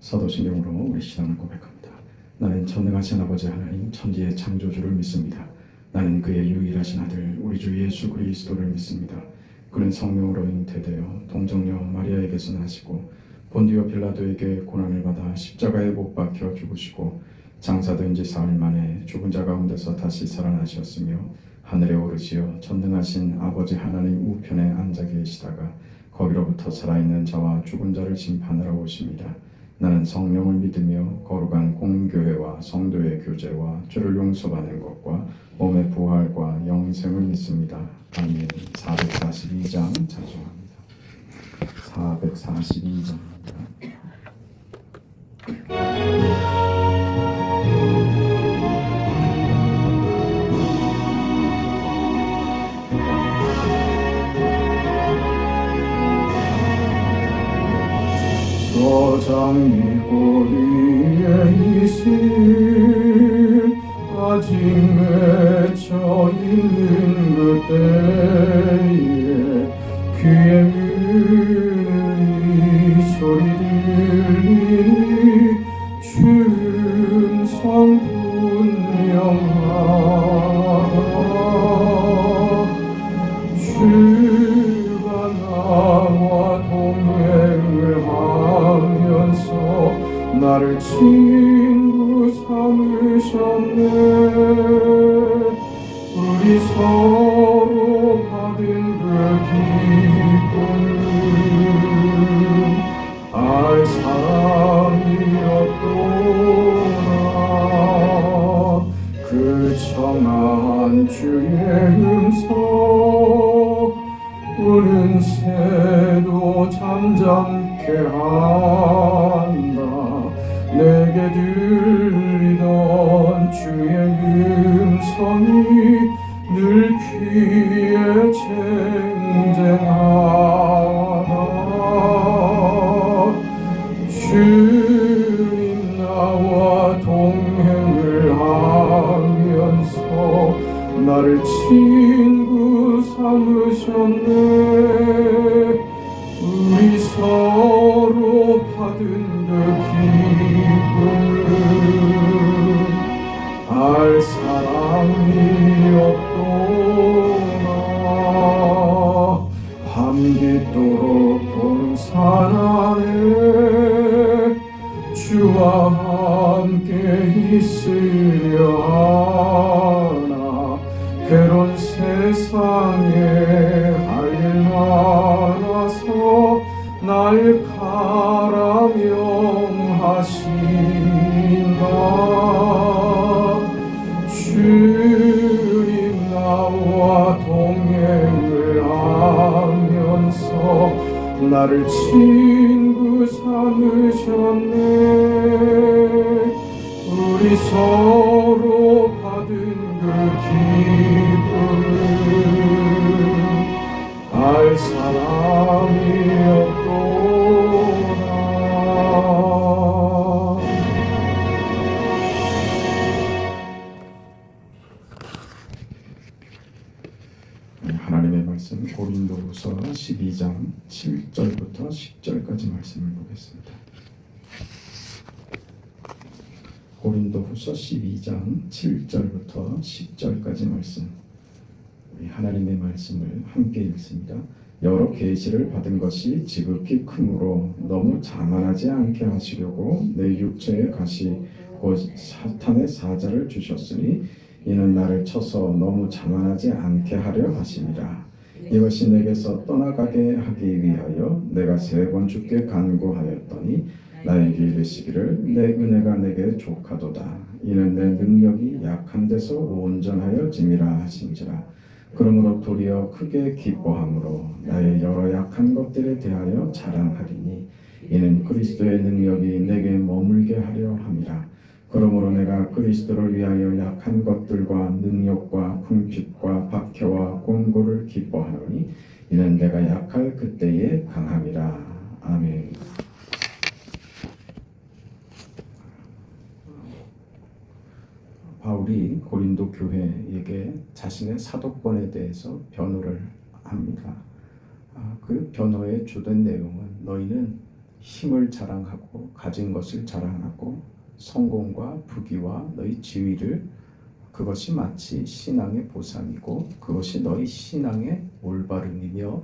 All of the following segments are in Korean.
사도신경으로 우리 신앙을 고백합니다. 나는 전능하신 아버지 하나님 천지의 창조주를 믿습니다. 나는 그의 유일하신 아들 우리 주 예수 그리스도를 믿습니다. 그는 성령으로 잉태되어 동정녀 마리아에게서 나시고 본디오 빌라도에게 고난을 받아 십자가에 못 박혀 죽으시고 장사된 지 사흘 만에 죽은 자 가운데서 다시 살아나셨으며 하늘에 오르시어 전능하신 아버지 하나님 우편에 앉아 계시다가 거기로부터 살아있는 자와 죽은 자를 심판하러 오십니다. 나는 성령을 믿으며 거룩한 공교회와 성도의 교제와 죄를 용서받는 것과 몸의 부활과 영생을 믿습니다. 아멘. 442장 찬송합니다. 442장입니다. 저장리 꼬리에 이슬 아직 맺혀 있는 그때에 귀에 은은히 소리 들리니 춘성 분명하다. 주가 나와 동행을 하면서 나를 친구 삼으셨네. 우리 서로 받은 그 기쁨은 알 사람이 없도다. 그 청한 주의 음성 우는 새도 잠잠케 한다. 내게 들리던 주의 음성이 늘 귀에 쟁쟁하다. 주님 나와 동행을 하면서 나를 친구 삼으셨네. 우리 서로 받은 그 기쁨은 알 사람이 없도다. 밤깃도록 동산 안에 주와 함께 있으려 하나. 괴로운 세상에 할 일 많아서 날 가라명하신다. 주님 나와 동행을 하면서 나를 친구 삼으셨네. 우리 서로 받은 그 기쁨은 알 사람이 없도다. 하나님의 말씀 고린도후서 12장 7절부터 10절까지 말씀을 보겠습니다. 고린도후서 12장 7절부터 10절까지 말씀, 우리 하나님의 말씀을 함께 읽습니다. 여러 계시를 받은 것이 지극히 크므로 너무 자만하지 않게 하시려고 내 육체의 가시 곧 사탄의 사자를 주셨으니 이는 나를 쳐서 너무 자만하지 않게 하려 하심이라. 이것이 내게서 떠나가게 하기 위하여 내가 3번 주께 간구하였더니 나에게 이르시기를 내 은혜가 내게 족하도다. 이는 내 능력이 약한 데서 온전하여 짐이라 하신지라. 그러므로 도리어 크게 기뻐함으로 나의 여러 약한 것들에 대하여 자랑하리니 이는 그리스도의 능력이 내게 머물게 하려 함이라. 그러므로 내가 그리스도를 위하여 약한 것들과 능력과 궁핍과 박해와 곤고를 기뻐하노니 이는 내가 약할 그때에 강함이라. 아멘. 바울이 고린도 교회에게 자신의 사도권에 대해서 변호를 합니다. 그 변호의 주된 내용은 너희는 힘을 자랑하고 가진 것을 자랑하고 성공과 부귀와 너희 지위를 그것이 마치 신앙의 보상이고 그것이 너희 신앙의 올바름이며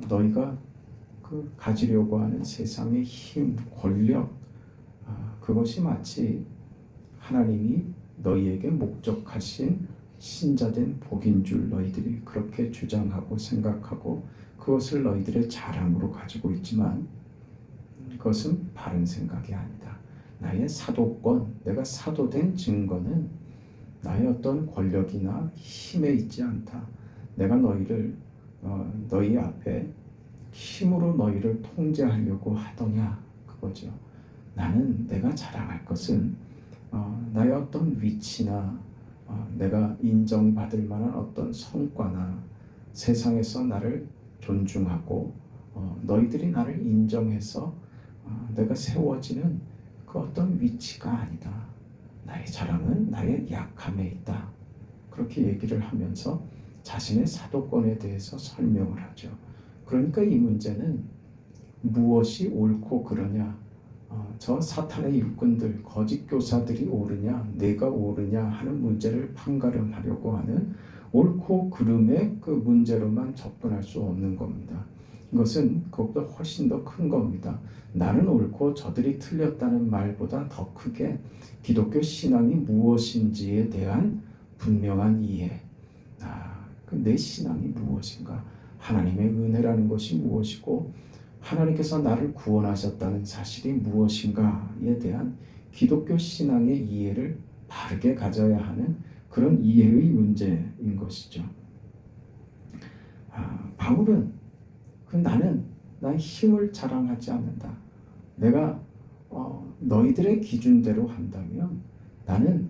너희가 그 가지려고 하는 세상의 힘, 권력 그것이 마치 하나님이 너희에게 목적하신 신자된 복인 줄 너희들이 그렇게 주장하고 생각하고 그것을 너희들의 자랑으로 가지고 있지만 그것은 바른 생각이 아니다. 나의 사도권, 내가 사도된 증거는 나의 어떤 권력이나 힘에 있지 않다. 내가 너희를 너희 앞에 힘으로 너희를 통제하려고 하더냐 그거죠. 나는 내가 자랑할 것은 나의 어떤 위치나 내가 인정받을 만한 어떤 성과나 세상에서 나를 존중하고 너희들이 나를 인정해서 내가 세워지는 그 어떤 위치가 아니다. 나의 자랑은 나의 약함에 있다. 그렇게 얘기를 하면서 자신의 사도권에 대해서 설명을 하죠. 그러니까 이 문제는 무엇이 옳고 그러냐, 저 사탄의 일꾼들, 거짓 교사들이 옳으냐, 내가 옳으냐 하는 문제를 판가름하려고 하는 옳고 그름의 그 문제로만 접근할 수 없는 겁니다. 이것은 그것보다 훨씬 더 큰 겁니다. 나는 옳고 저들이 틀렸다는 말보다 더 크게 기독교 신앙이 무엇인지에 대한 분명한 이해. 내 신앙이 무엇인가? 하나님의 은혜라는 것이 무엇이고 하나님께서 나를 구원하셨다는 사실이 무엇인가에 대한 기독교 신앙의 이해를 바르게 가져야 하는 그런 이해의 문제인 것이죠. 바울은 나는 나의 힘을 자랑하지 않는다. 내가 너희들의 기준대로 한다면 나는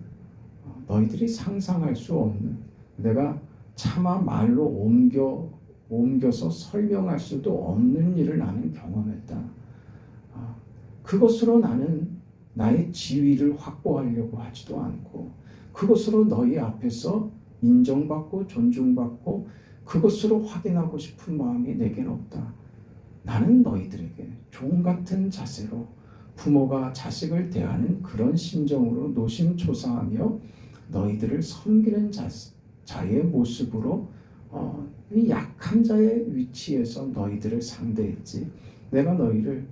너희들이 상상할 수 없는 내가 차마 말로 옮겨서 설명할 수도 없는 일을 나는 경험했다. 그것으로 나는 나의 지위를 확보하려고 하지도 않고 그것으로 너희 앞에서 인정받고 존중받고 그것으로 확인하고 싶은 마음이 내게는 없다. 나는 너희들에게 종 같은 자세로 부모가 자식을 대하는 그런 심정으로 노심초사하며 너희들을 섬기는 자의 모습으로 이 약한 자의 위치에서 너희들을 상대했지 내가 너희를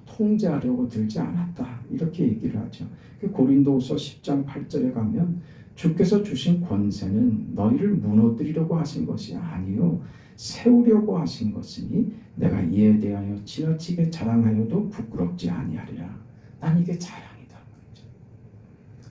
통제하려고 들지 않았다. 이렇게 얘기를 하죠. 고린도후서 10장 8절에 가면 주께서 주신 권세는 너희를 무너뜨리려고 하신 것이 아니요 세우려고 하신 것이니 내가 이에 대하여 지나치게 자랑하여도 부끄럽지 아니하리라. 난 이게 자랑이다.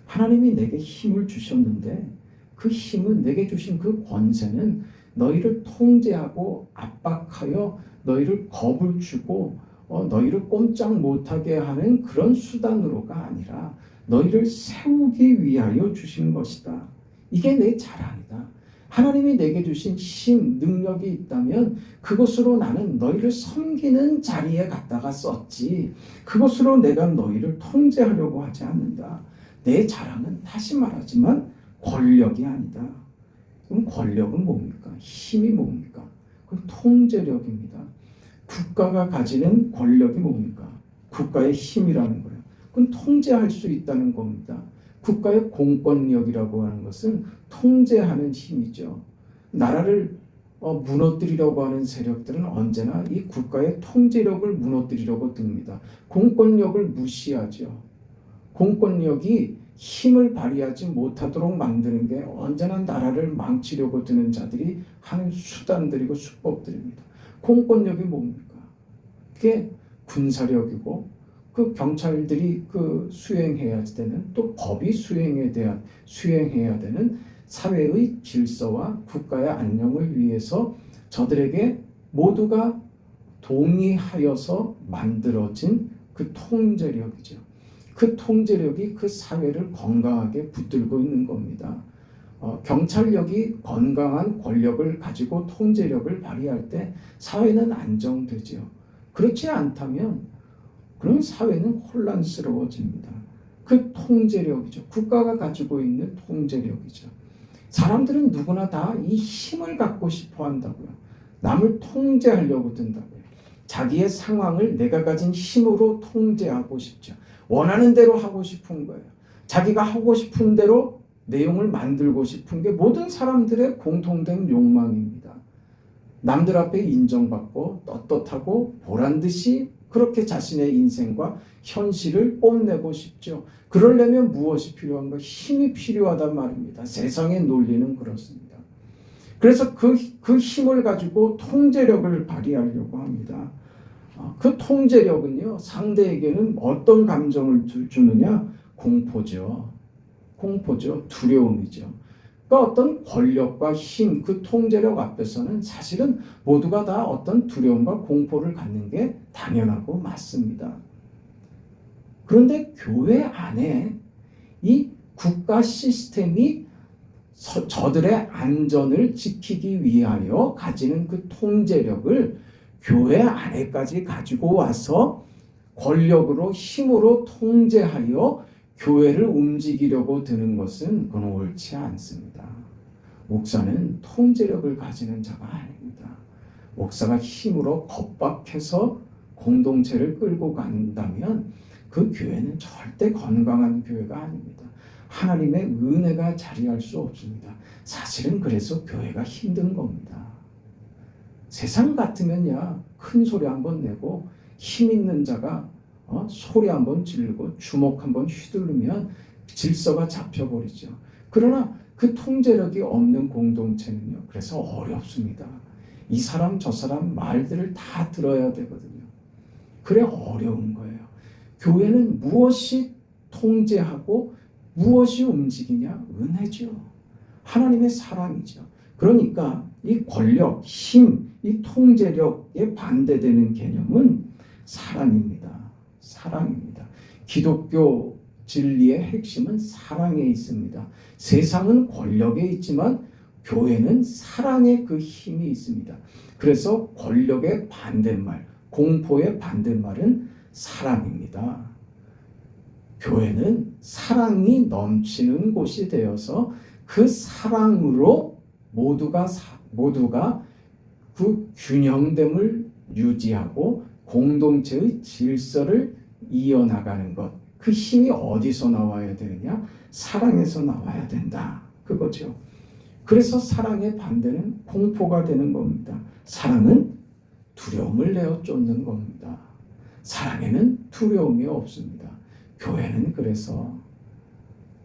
하나님이 내게 힘을 주셨는데 그 힘은 내게 주신 그 권세는 너희를 통제하고 압박하여 너희를 겁을 주고 너희를 꼼짝 못하게 하는 그런 수단으로가 아니라 너희를 세우기 위하여 주신 것이다. 이게 내 자랑이다. 하나님이 내게 주신 힘, 능력이 있다면 그것으로 나는 너희를 섬기는 자리에 갖다가 썼지 그것으로 내가 너희를 통제하려고 하지 않는다. 내 자랑은 다시 말하지만 권력이 아니다. 그럼 권력은 뭡니까? 힘이 뭡니까? 그건 통제력입니다. 국가가 가지는 권력이 뭡니까? 국가의 힘이라는 거예요. 그건 통제할 수 있다는 겁니다. 국가의 공권력이라고 하는 것은 통제하는 힘이죠. 나라를 무너뜨리려고 하는 세력들은 언제나 이 국가의 통제력을 무너뜨리려고 듭니다. 공권력을 무시하죠. 공권력이 힘을 발휘하지 못하도록 만드는 게 언제나 나라를 망치려고 드는 자들이 하는 수단들이고 수법들입니다. 공권력이 뭡니까? 그게 군사력이고 그 경찰들이 그 수행해야 되는 또 법이 수행해야 되는 사회의 질서와 국가의 안녕을 위해서 저들에게 모두가 동의하여서 만들어진 그 통제력이죠. 그 통제력이 그 사회를 건강하게 붙들고 있는 겁니다. 경찰력이 건강한 권력을 가지고 통제력을 발휘할 때 사회는 안정되죠. 그렇지 않다면 그럼 사회는 혼란스러워집니다. 그 통제력이죠. 국가가 가지고 있는 통제력이죠. 사람들은 누구나 다 이 힘을 갖고 싶어 한다고요. 남을 통제하려고 든다고요. 자기의 상황을 내가 가진 힘으로 통제하고 싶죠. 원하는 대로 하고 싶은 거예요. 자기가 하고 싶은 대로 내용을 만들고 싶은 게 모든 사람들의 공통된 욕망입니다. 남들 앞에 인정받고 떳떳하고 보란듯이 그렇게 자신의 인생과 현실을 뽐내고 싶죠. 그러려면 무엇이 필요한가? 힘이 필요하단 말입니다. 세상의 논리는 그렇습니다. 그래서 그 힘을 가지고 통제력을 발휘하려고 합니다. 그 통제력은요, 상대에게는 어떤 감정을 주느냐? 공포죠. 두려움이죠. 그러니까 어떤 권력과 힘, 그 통제력 앞에서는 사실은 모두가 다 어떤 두려움과 공포를 갖는 게 당연하고 맞습니다. 그런데 교회 안에 이 국가 시스템이 저들의 안전을 지키기 위하여 가지는 그 통제력을 교회 안에까지 가지고 와서 권력으로 힘으로 통제하여 교회를 움직이려고 드는 것은 그건 옳지 않습니다. 목사는 통제력을 가지는 자가 아닙니다. 목사가 힘으로 겁박해서 공동체를 끌고 간다면 그 교회는 절대 건강한 교회가 아닙니다. 하나님의 은혜가 자리할 수 없습니다. 사실은 그래서 교회가 힘든 겁니다. 세상 같으면야 큰 소리 한번 내고 힘 있는 자가 소리 한번 지르고 주먹 한번 휘두르면 질서가 잡혀버리죠. 그러나 그 통제력이 없는 공동체는요, 그래서 어렵습니다. 이 사람 저 사람 말들을 다 들어야 되거든요. 그래 어려운 거예요. 교회는 무엇이 통제하고 무엇이 움직이냐? 은혜죠. 하나님의 사랑이죠. 그러니까 이 권력, 힘, 이 통제력에 반대되는 개념은 사랑입니다. 기독교 진리의 핵심은 사랑에 있습니다. 세상은 권력에 있지만 교회는 사랑의 그 힘이 있습니다. 그래서 권력의 반대말, 공포의 반대말은 사랑입니다. 교회는 사랑이 넘치는 곳이 되어서 그 사랑으로 모두가 그 균형됨을 유지하고 공동체의 질서를 이어나가는 것. 그 힘이 어디서 나와야 되느냐? 사랑에서 나와야 된다. 그거죠. 그래서 사랑의 반대는 공포가 되는 겁니다. 사랑은 두려움을 내어 쫓는 겁니다. 사랑에는 두려움이 없습니다. 교회는 그래서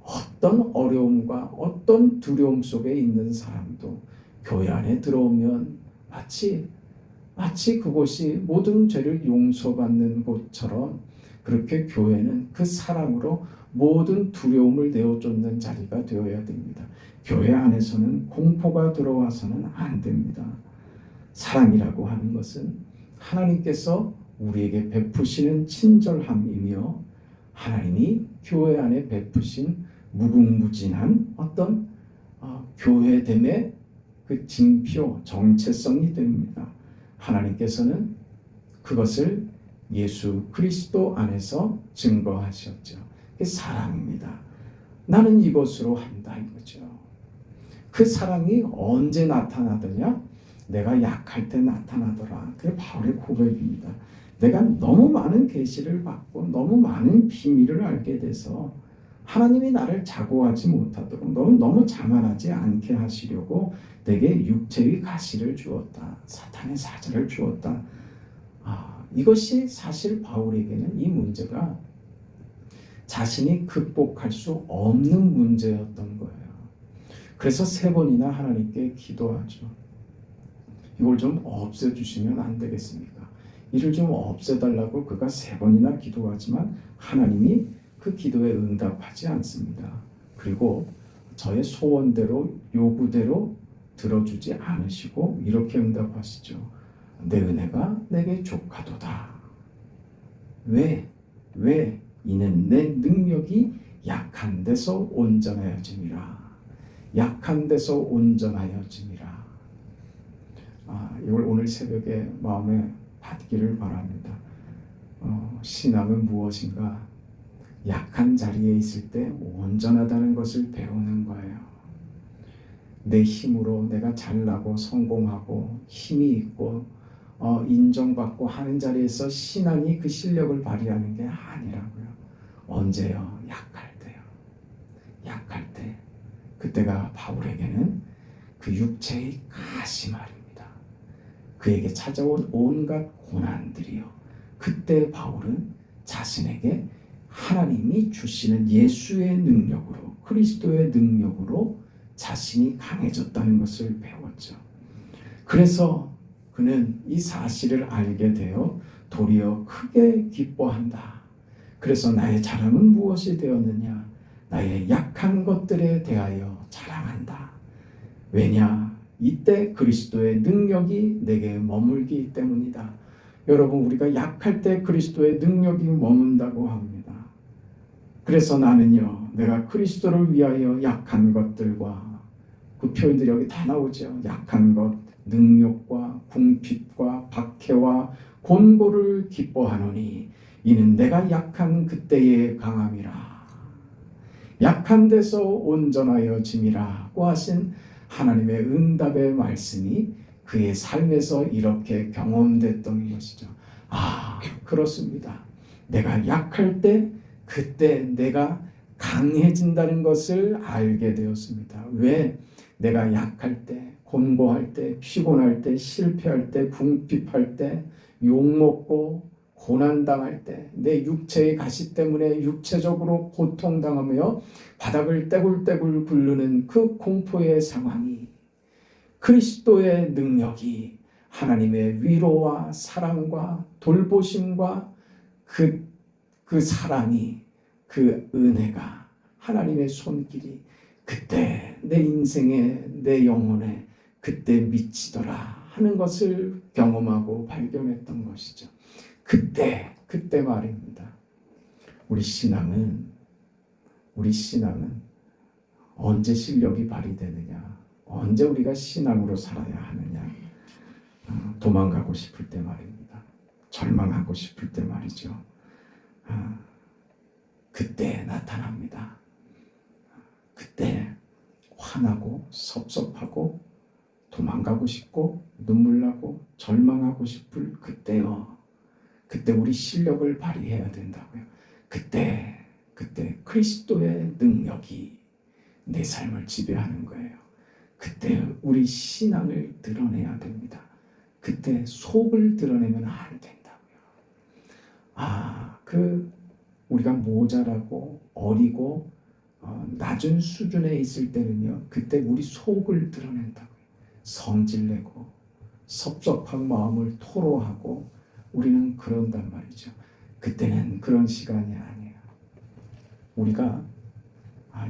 어떤 어려움과 어떤 두려움 속에 있는 사람도 교회 안에 들어오면 마치 그곳이 모든 죄를 용서받는 곳처럼 그렇게 교회는 그 사랑으로 모든 두려움을 내어쫓는 자리가 되어야 됩니다. 교회 안에서는 공포가 들어와서는 안 됩니다. 사랑이라고 하는 것은 하나님께서 우리에게 베푸시는 친절함이며 하나님이 교회 안에 베푸신 무궁무진한 어떤 교회됨의 그 징표, 정체성이 됩니다. 하나님께서는 그것을 예수 그리스도 안에서 증거하셨죠. 그게 사랑입니다. 나는 이것으로 한다 이거죠. 그 사랑이 언제 나타나더냐? 내가 약할 때 나타나더라. 그게 바울의 고백입니다. 내가 너무 많은 계시를 받고 너무 많은 비밀을 알게 돼서 하나님이 나를 자고하지 못하도록 너무 자만하지 않게 하시려고 내게 육체의 가시를 주었다. 사탄의 사자를 주었다. 이것이 사실 바울에게는 이 문제가 자신이 극복할 수 없는 문제였던 거예요. 그래서 3번이나 하나님께 기도하죠. 이걸 좀 없애주시면 안 되겠습니까? 이를 좀 없애달라고 그가 3번이나 기도하지만 하나님이 그 기도에 응답하지 않습니다. 그리고 저의 소원대로 요구대로 들어주지 않으시고 이렇게 응답하시죠. 내 은혜가 내게 족하도다. 왜? 이는 내 능력이 약한 데서 온전하여짐이라. 약한 데서 온전하여짐이라. 이걸 오늘 새벽에 마음에 받기를 바랍니다. 신앙은 무엇인가? 약한 자리에 있을 때 온전하다는 것을 배우는 거예요. 내 힘으로 내가 잘나고 성공하고 힘이 있고 인정받고 하는 자리에서 신앙이 그 실력을 발휘하는 게 아니라고요. 언제요? 약할 때요. 약할 때. 그때가 바울에게는 그 육체의 가시 말입니다. 그에게 찾아온 온갖 고난들이요. 그때 바울은 자신에게 하나님이 주시는 예수의 능력으로, 그리스도의 능력으로 자신이 강해졌다는 것을 배웠죠. 그래서 그는 이 사실을 알게 되어 도리어 크게 기뻐한다. 그래서 나의 자랑은 무엇이 되었느냐? 나의 약한 것들에 대하여 자랑한다. 왜냐? 이때 그리스도의 능력이 내게 머물기 때문이다. 여러분, 우리가 약할 때 그리스도의 능력이 머문다고 합니다. 그래서 나는요, 내가 그리스도를 위하여 약한 것들과, 그 표현들이 여기 다 나오죠. 약한 것, 능욕과 궁핍과 박해와 곤고를 기뻐하노니 이는 내가 약한 그때의 강함이라. 약한 데서 온전하여 짐이라고 하신 하나님의 응답의 말씀이 그의 삶에서 이렇게 경험됐던 것이죠. 아, 그렇습니다. 내가 약할 때 그때 내가 강해진다는 것을 알게 되었습니다. 왜? 내가 약할 때, 곤고할 때, 피곤할 때, 실패할 때, 궁핍할 때, 욕먹고 고난당할 때, 내 육체의 가시 때문에 육체적으로 고통당하며 바닥을 떼굴떼굴 굴르는 그 공포의 상황이 그리스도의 능력이 하나님의 위로와 사랑과 돌보심과 그 사랑이, 그 은혜가, 하나님의 손길이 그때 내 인생에, 내 영혼에 그때 미치더라 하는 것을 경험하고 발견했던 것이죠. 그때 말입니다. 우리 신앙은 언제 실력이 발휘되느냐? 언제 우리가 신앙으로 살아야 하느냐? 도망가고 싶을 때 말입니다. 절망하고 싶을 때 말이죠. 그때 나타납니다. 그때 화나고 섭섭하고 도망가고 싶고 눈물 나고 절망하고 싶을 그때요. 그때 우리 실력을 발휘해야 된다고요. 그때 그리스도의 능력이 내 삶을 지배하는 거예요. 그때 우리 신앙을 드러내야 됩니다. 그때 속을 드러내면 안 된다고요. 우리가 모자라고 어리고 낮은 수준에 있을 때는요, 그때 우리 속을 드러낸다고요. 성질내고 섭섭한 마음을 토로하고 우리는 그런단 말이죠. 그때는 그런 시간이 아니에요. 우리가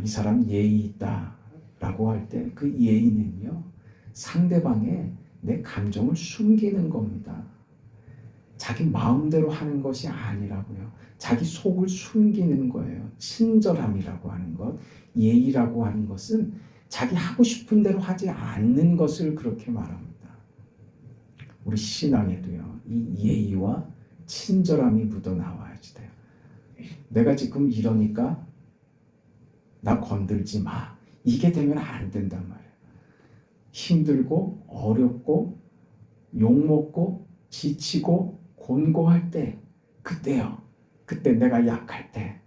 이 사람 예의 있다라고 할 때 그 예의는요, 상대방의 내 감정을 숨기는 겁니다. 자기 마음대로 하는 것이 아니라고요. 자기 속을 숨기는 거예요. 친절함이라고 하는 것, 예의라고 하는 것은 자기 하고 싶은 대로 하지 않는 것을 그렇게 말합니다. 우리 신앙에도요, 이 예의와 친절함이 묻어나와야지 돼요. 내가 지금 이러니까 나 건들지 마. 이게 되면 안 된단 말이에요. 힘들고 어렵고 욕먹고 지치고 곤고할 때, 그때요. 그때 내가 약할 때,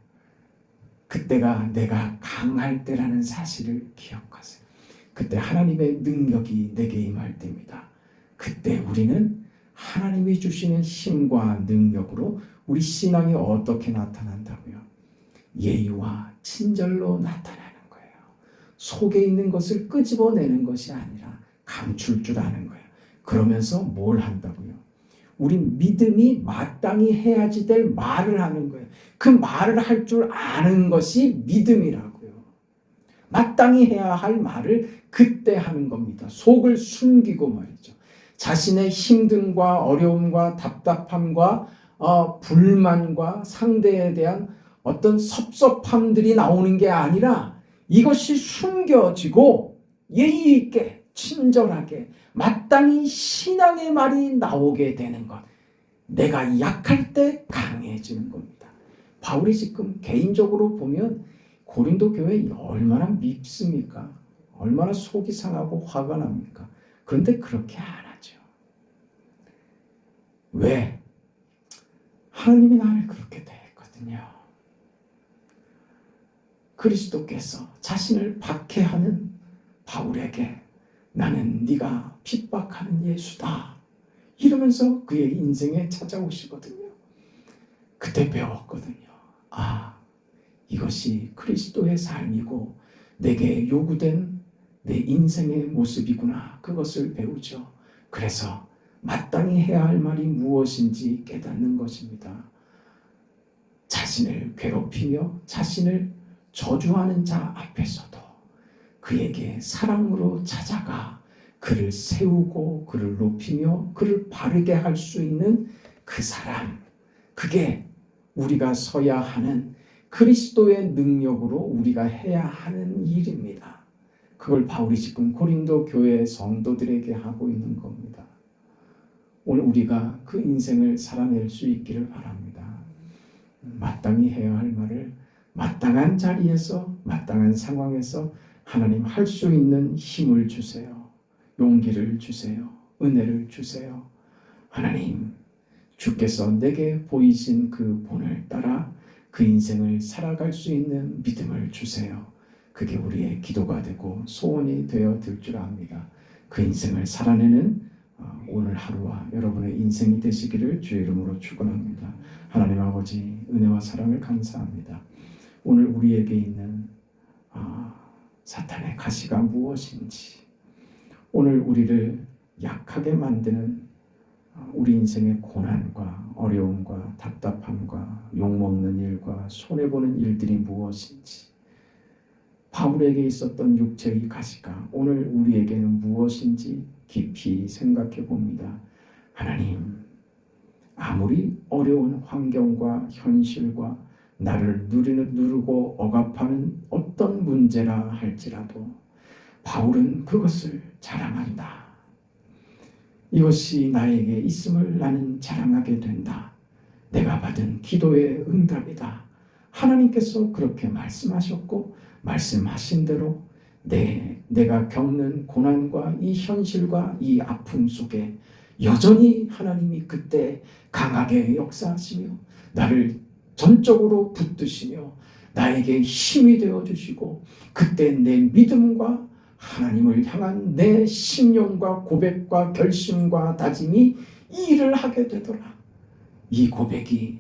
그때가 내가 강할 때라는 사실을 기억하세요. 그때 하나님의 능력이 내게 임할 때입니다. 그때 우리는 하나님이 주시는 힘과 능력으로 우리 신앙이 어떻게 나타난다고요? 예의와 친절로 나타나는 거예요. 속에 있는 것을 끄집어내는 것이 아니라 감출 줄 아는 거예요. 그러면서 뭘 한다고요? 우리 믿음이 마땅히 해야지 될 말을 하는 거예요. 그 말을 할 줄 아는 것이 믿음이라고요. 마땅히 해야 할 말을 그때 하는 겁니다. 속을 숨기고 말이죠. 자신의 힘듦과 어려움과 답답함과 불만과 상대에 대한 어떤 섭섭함들이 나오는 게 아니라 이것이 숨겨지고 예의 있게 친절하게 마땅히 신앙의 말이 나오게 되는 것. 내가 약할 때 강해지는 겁니다. 바울이 지금 개인적으로 보면 고린도 교회 얼마나 밉습니까? 얼마나 속이 상하고 화가 납니까? 그런데 그렇게 안 하죠. 왜? 하나님이 나를 그렇게 대했거든요. 그리스도께서 자신을 박해하는 바울에게 나는 네가 핍박하는 예수다 이러면서 그의 인생에 찾아오시거든요. 그때 배웠거든요. 아, 이것이 그리스도의 삶이고 내게 요구된 내 인생의 모습이구나. 그것을 배우죠. 그래서 마땅히 해야 할 말이 무엇인지 깨닫는 것입니다. 자신을 괴롭히며 자신을 저주하는 자 앞에서도 그에게 사랑으로 찾아가 그를 세우고 그를 높이며 그를 바르게 할 수 있는 그 사람, 그게 우리가 서야 하는 그리스도의 능력으로 우리가 해야 하는 일입니다. 그걸 바울이 지금 고린도 교회 성도들에게 하고 있는 겁니다. 오늘 우리가 그 인생을 살아낼 수 있기를 바랍니다. 마땅히 해야 할 말을 마땅한 자리에서 마땅한 상황에서 하나님 할 수 있는 힘을 주세요. 용기를 주세요. 은혜를 주세요. 하나님, 주께서 내게 보이신 그 본을 따라 그 인생을 살아갈 수 있는 믿음을 주세요. 그게 우리의 기도가 되고 소원이 되어 들 줄 압니다. 그 인생을 살아내는 오늘 하루와 여러분의 인생이 되시기를 주의 이름으로 축원합니다. 하나님 아버지, 은혜와 사랑을 감사합니다. 오늘 우리에게 있는 사탄의 가시가 무엇인지, 오늘 우리를 약하게 만드는 우리 인생의 고난과 어려움과 답답함과 욕먹는 일과 손해보는 일들이 무엇인지, 바울에게 있었던 육체의 가시가 오늘 우리에게는 무엇인지 깊이 생각해 봅니다. 하나님, 아무리 어려운 환경과 현실과 나를 누르고 억압하는 어떤 문제라 할지라도 바울은 그것을 자랑한다. 이것이 나에게 있음을 나는 자랑하게 된다. 내가 받은 기도의 응답이다. 하나님께서 그렇게 말씀하셨고 말씀하신 대로 내가 겪는 고난과 이 현실과 이 아픔 속에 여전히 하나님이 그때 강하게 역사하시며 나를 전적으로 붙드시며 나에게 힘이 되어주시고 그때 내 믿음과 하나님을 향한 내 신념과 고백과 결심과 다짐이 이 일을 하게 되더라. 이 고백이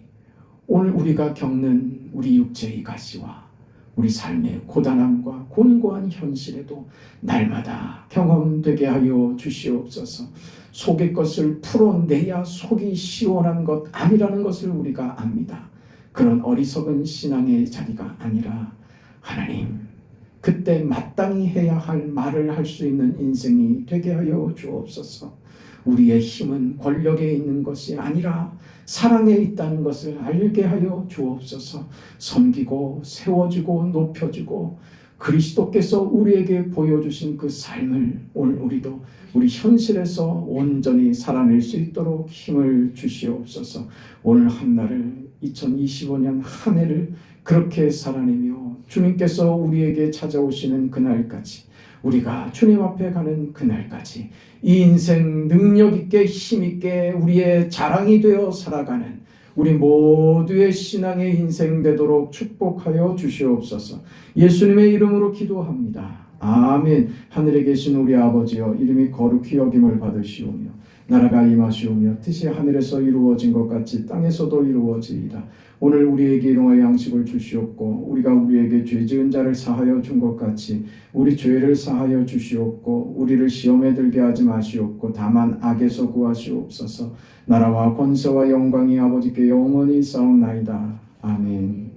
오늘 우리가 겪는 우리 육체의 가시와 우리 삶의 고단함과 곤고한 현실에도 날마다 경험되게 하여 주시옵소서. 속의 것을 풀어내야 속이 시원한 것 아니라는 것을 우리가 압니다. 그런 어리석은 신앙의 자리가 아니라 하나님, 그때 마땅히 해야 할 말을 할 수 있는 인생이 되게 하여 주옵소서. 우리의 힘은 권력에 있는 것이 아니라 사랑에 있다는 것을 알게 하여 주옵소서. 섬기고 세워주고 높여주고 그리스도께서 우리에게 보여주신 그 삶을 오늘 우리도 우리 현실에서 온전히 살아낼 수 있도록 힘을 주시옵소서. 오늘 한 날을 2025년 한 해를 그렇게 살아내며 주님께서 우리에게 찾아오시는 그날까지, 우리가 주님 앞에 가는 그날까지 이 인생 능력 있게 힘 있게 우리의 자랑이 되어 살아가는 우리 모두의 신앙의 인생 되도록 축복하여 주시옵소서. 예수님의 이름으로 기도합니다. 아멘. 하늘에 계신 우리 아버지여, 이름이 거룩히 여김을 받으시오며 나라가 임하시오며 뜻이 하늘에서 이루어진 것 같이 땅에서도 이루어지이다. 오늘 우리에게 일용할 양식을 주시옵고 우리가 우리에게 죄 지은 자를 사하여 준 것 같이 우리 죄를 사하여 주시옵고 우리를 시험에 들게 하지 마시옵고 다만 악에서 구하시옵소서. 나라와 권세와 영광이 아버지께 영원히 싸움나이다. 아멘.